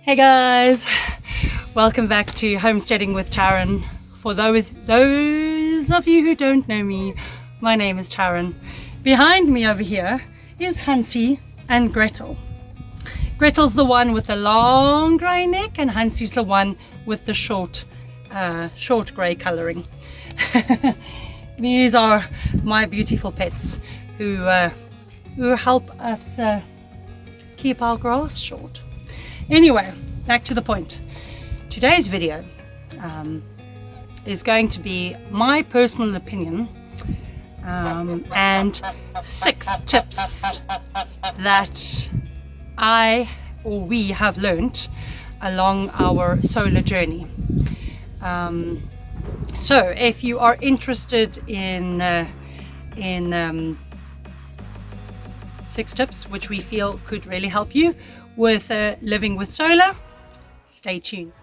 Hey guys, welcome back to Homesteading with Taryn. For those of you who don't know me, my name is Taryn. Behind me over here is Hansie and Gretel. Gretel's the one with the long grey neck and Hansie's the one with the short grey colouring. These are my beautiful pets who help us keep our grass short. Anyway, back to the point. Today's video is going to be my personal opinion and 6 tips that we have learnt along our solar journey. So if you are interested in 6 tips which we feel could really help you with living with solar, stay tuned.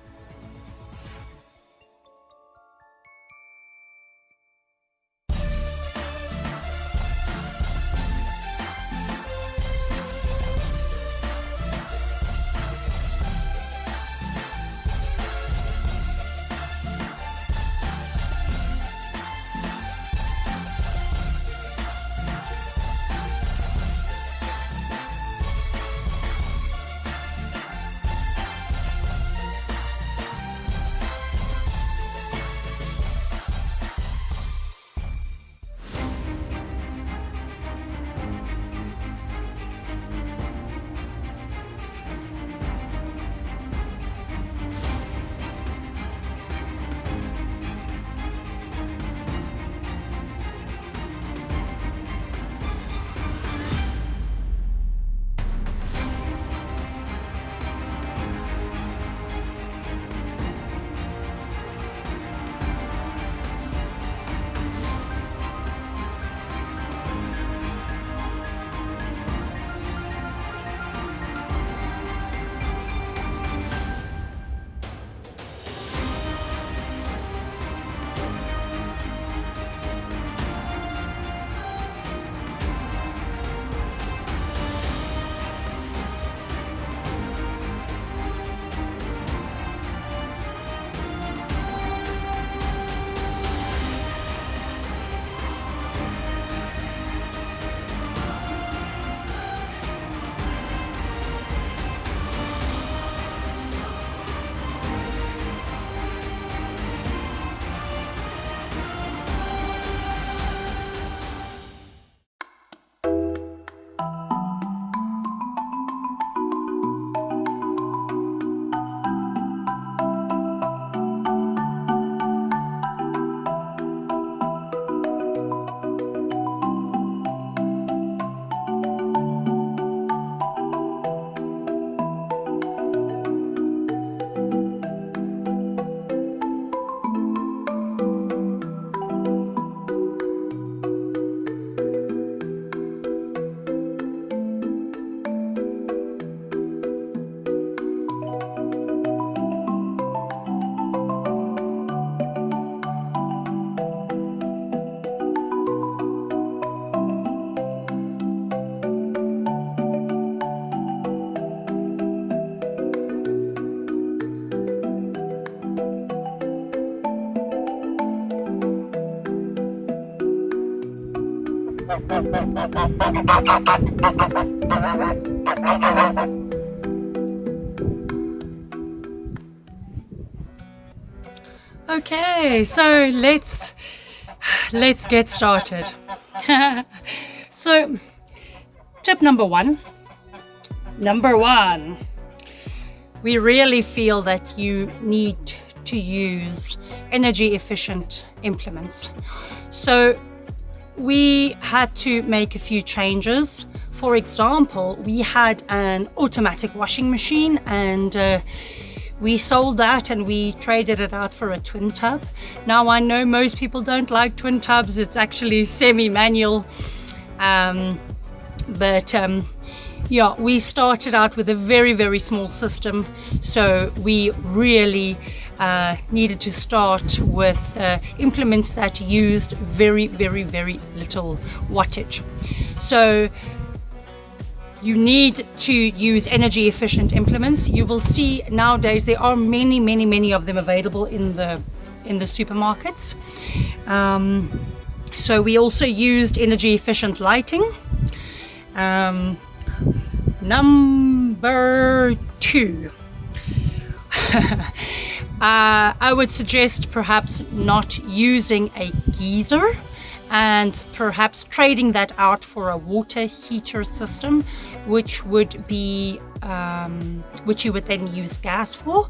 Okay, so let's get started. So tip number one, we really feel that you need to use energy efficient implements. So we had to make a few changes. For example, we had an automatic washing machine and we sold that and we traded it out for a twin tub. Now I know most people don't like twin tubs, it's actually semi-manual, but yeah, we started out with a very small system, so we really needed to start with implements that used very little wattage. So you need to use energy efficient implements. You will see nowadays there are many of them available in the supermarkets. So we also used energy efficient lighting. Number 2. I would suggest perhaps not using a geyser and perhaps trading that out for a water heater system, which would be which you would then use gas for.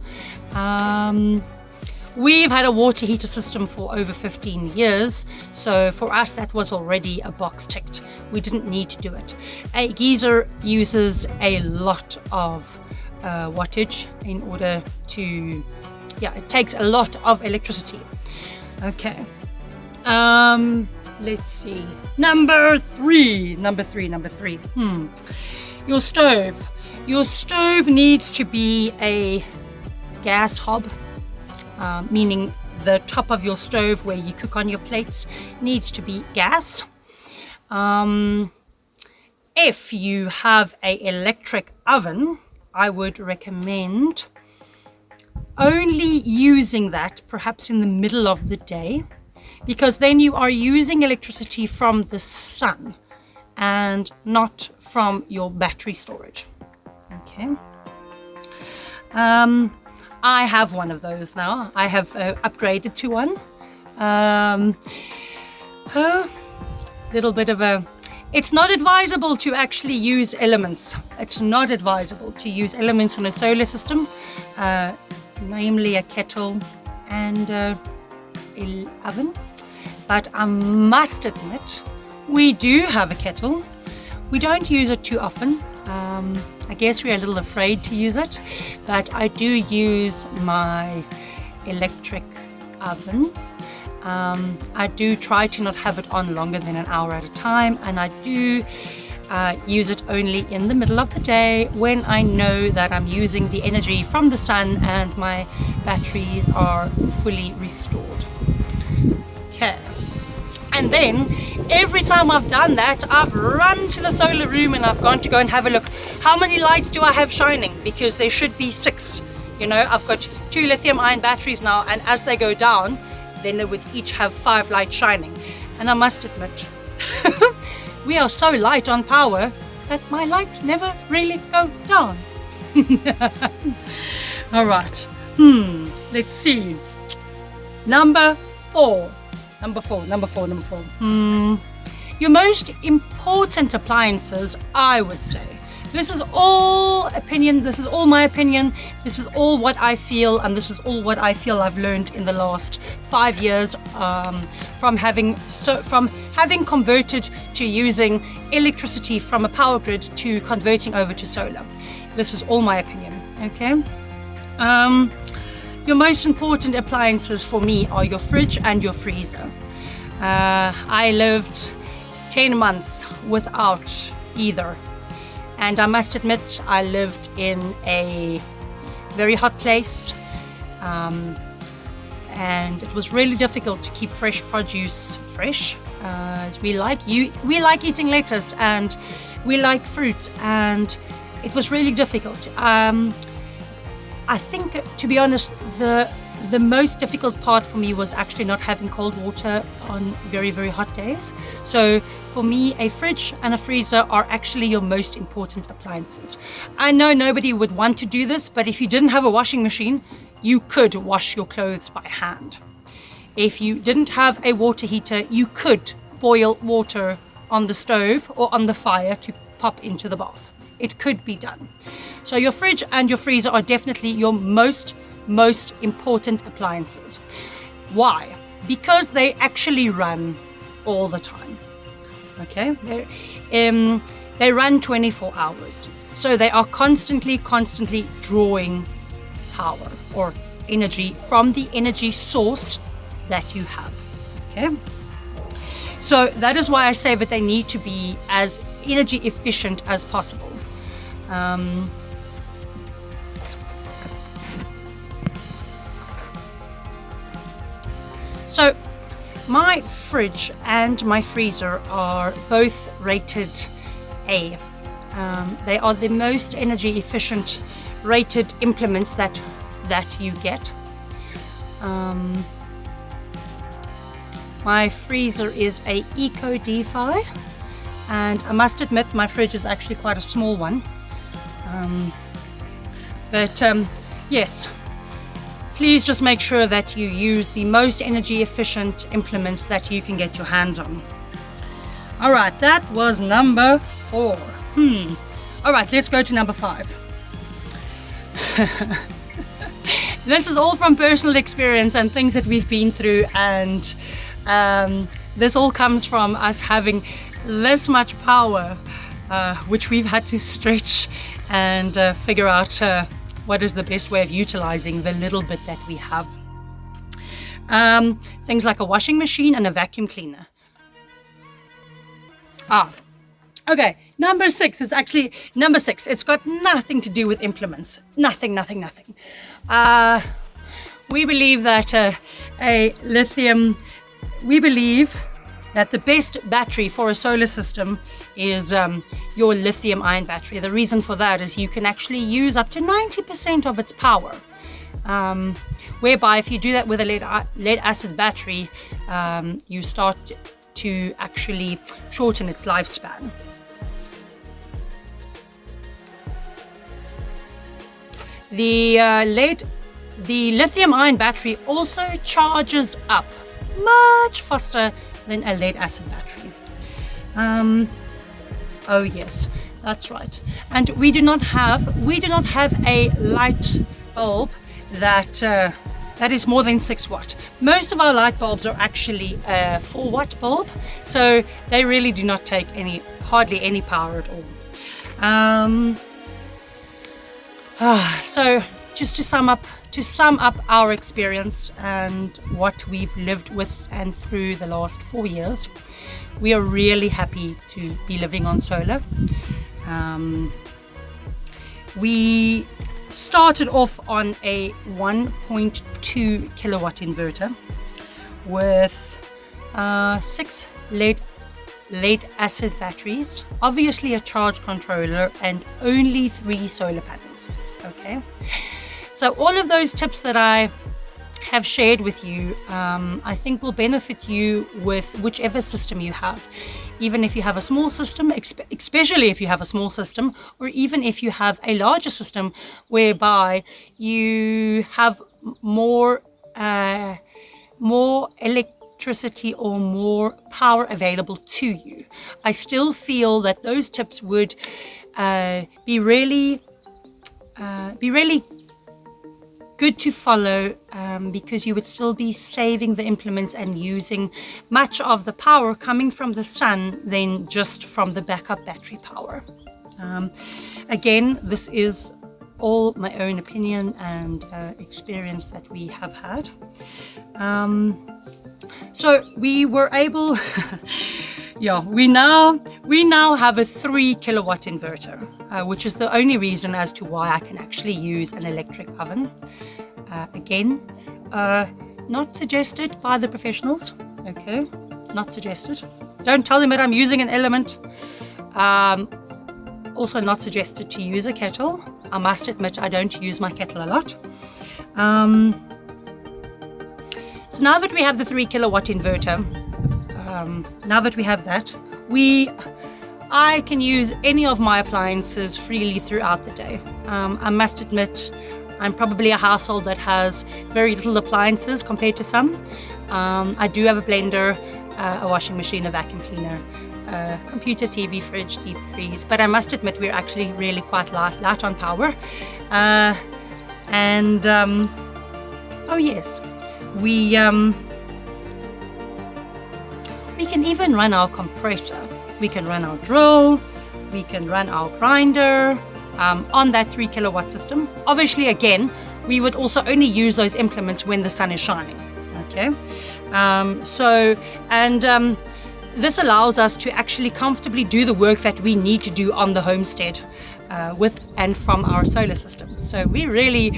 We've had a water heater system for over 15 years, so for us that was already a box ticked. We didn't need to do it. A geyser uses a lot of wattage in order to, it takes a lot of electricity. Okay. Let's see. Number three. Your stove. Your stove needs to be a gas hob. Meaning the top of your stove where you cook on your plates needs to be gas. If you have an electric oven, I would recommend only using that perhaps in the middle of the day, because then you are using electricity from the sun and not from your battery storage. Okay. I have one of those now. I have upgraded to one. Little bit of a... It's not advisable to actually use elements. It's not advisable to use elements on a solar system, namely a kettle and an oven. But I must admit, we do have a kettle. We don't use it too often. I guess we're a little afraid to use it, but I do use my electric oven. I do try to not have it on longer than an hour at a time, and I do use it only in the middle of the day when I know that I'm using the energy from the sun and my batteries are fully restored. Okay. And then every time I've done that, I've run to the solar room and I've gone to go and have a look. How many lights do I have shining? Because there should be 6. You know, I've got 2 lithium ion batteries now, and as they go down, then they would each have 5 lights shining. And I must admit, we are so light on power that my lights never really go down. All right. Let's see. Number 4. Your most important appliances, I would say. This is all opinion. This is all my opinion. This is all what I feel, and this is all what I feel I've learned in the last 5 years from having converted to using electricity from a power grid to converting over to solar. This is all my opinion. Okay. Your most important appliances for me are your fridge and your freezer. I lived 10 months without either. And I must admit, I lived in a very hot place. And it was really difficult to keep fresh produce fresh. As we like eating lettuce and we like fruit, and it was really difficult. I think, to be honest, the most difficult part for me was actually not having cold water on very, very hot days. So for me, a fridge and a freezer are actually your most important appliances. I know nobody would want to do this, but if you didn't have a washing machine, you could wash your clothes by hand. If you didn't have a water heater, you could boil water on the stove or on the fire to pop into the bath. It could be done. So your fridge and your freezer are definitely your most important appliances. Why? Because they actually run all the time. Okay, they run 24 hours. So they are constantly drawing power or energy from the energy source that you have. Okay, so that is why I say that they need to be as energy efficient as possible. So my fridge and my freezer are both rated A. They are the most energy efficient rated implements that you get. My freezer is a Eco DeFi, and I must admit my fridge is actually quite a small one. Yes, please just make sure that you use the most energy efficient implements that you can get your hands on. All right, that was number 4. All right, let's go to number 5. This is all from personal experience and things that we've been through, and this all comes from us having this much power, which we've had to stretch and figure out what is the best way of utilizing the little bit that we have. Things like a washing machine and a vacuum cleaner. Okay, number 6 is actually number 6. It's got nothing to do with implements. Nothing. We believe that the best battery for a solar system is your lithium ion battery. The reason for that is you can actually use up to 90% of its power. Whereby if you do that with a lead acid battery, you start to actually shorten its lifespan. The lithium ion battery also charges up much faster than a lead acid battery. Oh yes, that's right. And we do not have a light bulb that is more than 6 watt. Most of our light bulbs are actually a 4 watt bulb, so they really do not take hardly any power at all. So just to sum up our experience and what we've lived with and through the last 4 years, we are really happy to be living on solar. We started off on a 1.2 kilowatt inverter with 6 lead acid batteries, obviously a charge controller, and only 3 solar panels. Okay, so all of those tips that I have shared with you, I think will benefit you with whichever system you have. Even if you have a small system, especially if you have a small system, or even if you have a larger system whereby you have more electricity or more power available to you. I still feel that those tips would be really good to follow, because you would still be saving the implements and using much of the power coming from the sun than just from the backup battery power. Again, this is all my own opinion and experience that we have had. So we were able we now have a 3 kilowatt inverter, which is the only reason as to why I can actually use an electric oven. Again, not suggested by the professionals. Okay, not suggested. Don't tell them that I'm using an element. Also not suggested to use a kettle. I must admit I don't use my kettle a lot. So now that we have the 3 kilowatt inverter, now that we have that, I can use any of my appliances freely throughout the day. I must admit I'm probably a household that has very little appliances compared to some. I do have a blender, a washing machine, a vacuum cleaner, computer, TV, fridge, deep freeze, but I must admit we're actually really quite light on power. Oh yes, we can even run our compressor, we can run our drill, we can run our grinder on that 3 kilowatt system. Obviously, again, we would also only use those implements when the sun is shining. Okay, this allows us to actually comfortably do the work that we need to do on the homestead with and from our solar system. So we really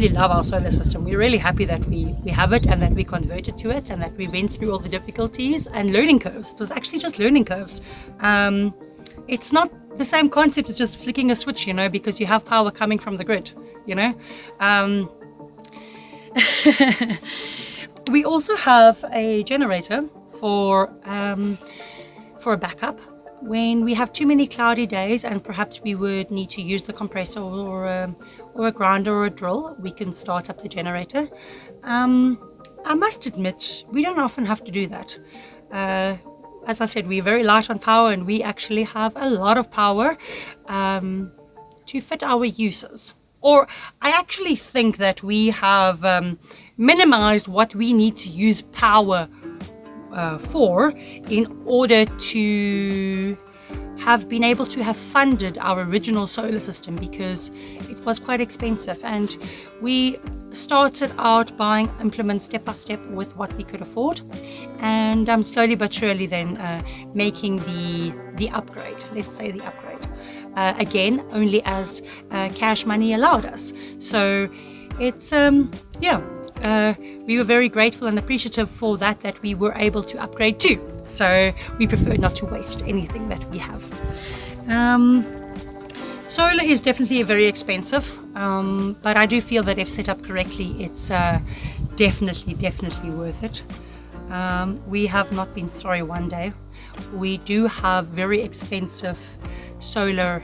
love our solar system. We're really happy that we have it and that we converted to it and that we went through all the difficulties and learning curves. It was actually just learning curves. it's not the same concept as just flicking a switch, you know, because you have power coming from the grid, you know. We also have a generator for a backup when we have too many cloudy days and perhaps we would need to use the compressor or a grinder or a drill. We can start up the generator. I must admit, we don't often have to do that. As I said, we're very light on power, and we actually have a lot of power to fit our uses. Or I actually think that we have minimized what we need to use power for in order to have been able to have funded our original solar system, because it was quite expensive, and we started out buying implements step by step with what we could afford, and slowly but surely then making the upgrade, let's say the upgrade, again only as cash money allowed us. So it's we were very grateful and appreciative for that we were able to upgrade too. So we prefer not to waste anything that we have. Solar is definitely very expensive, but I do feel that if set up correctly, it's definitely worth it. We have not been sorry one day. We do have very expensive solar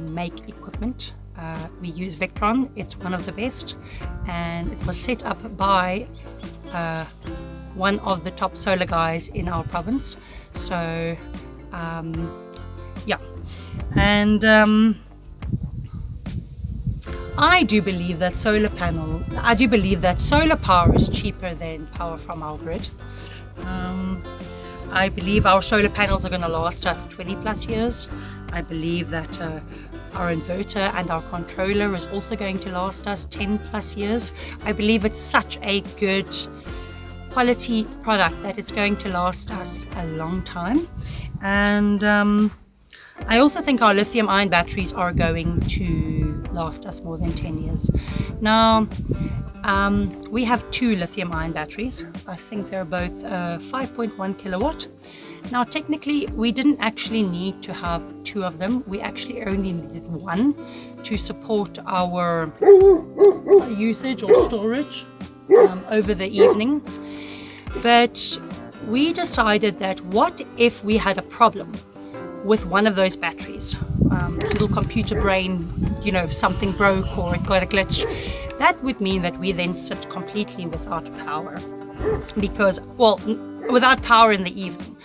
make equipment. We use Vectron. It's one of the best, and it was set up by one of the top solar guys in our province. So yeah, and I do believe that solar power is cheaper than power from our grid. I believe our solar panels are going to last us 20 plus years. I believe that our inverter and our controller is also going to last us 10 plus years. I believe it's such a good quality product that it's going to last us a long time. And I also think our lithium ion batteries are going to last us more than 10 years. Now, we have 2 lithium ion batteries. I think they're both 5.1 kilowatt. Now, technically, we didn't actually need to have 2 of them. We actually only needed 1 to support our usage or storage over the evening. But we decided that what if we had a problem with one of those batteries? Little computer brain, you know, something broke or it got a glitch. That would mean that we then sit completely without power, because, well, without power in the evening.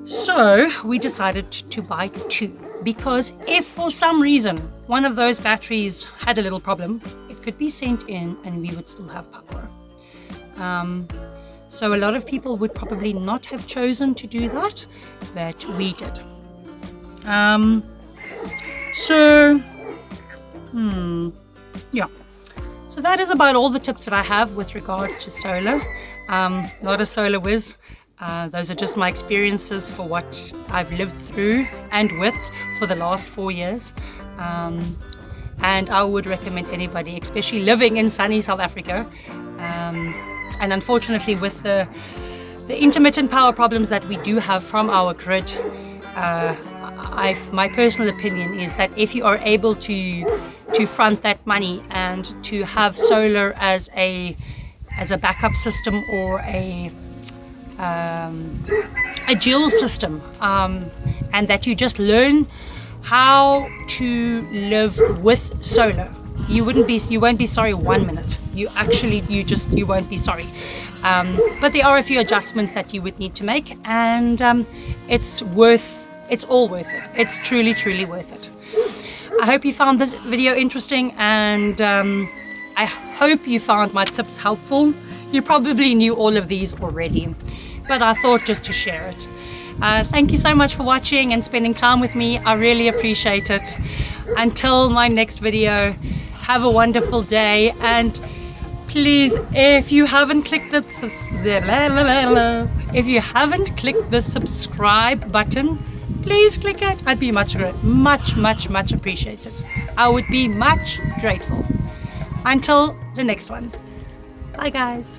So we decided to buy 2, because if for some reason one of those batteries had a little problem, it could be sent in and we would still have power. So a lot of people would probably not have chosen to do that, but we did. Yeah. So that is about all the tips that I have with regards to solar. Not a solar whiz. Those are just my experiences for what I've lived through and with for the last 4 years. And I would recommend anybody, especially living in sunny South Africa. And unfortunately, with the intermittent power problems that we do have from our grid, my personal opinion is that if you are able to front that money and to have solar as a backup system or a dual system, and that you just learn how to live with solar, you won't be sorry 1 minute. You won't be sorry. But there are a few adjustments that you would need to make, and it's all worth it. It's truly worth it. I hope you found this video interesting, and I hope you found my tips helpful. You probably knew all of these already, but I thought just to share it. Thank you so much for watching and spending time with me. I really appreciate it. Until my next video, have a wonderful day, and please, if you haven't clicked the subscribe button, please click it. I'd be much appreciated. I would be much grateful. Until the next one. Bye guys.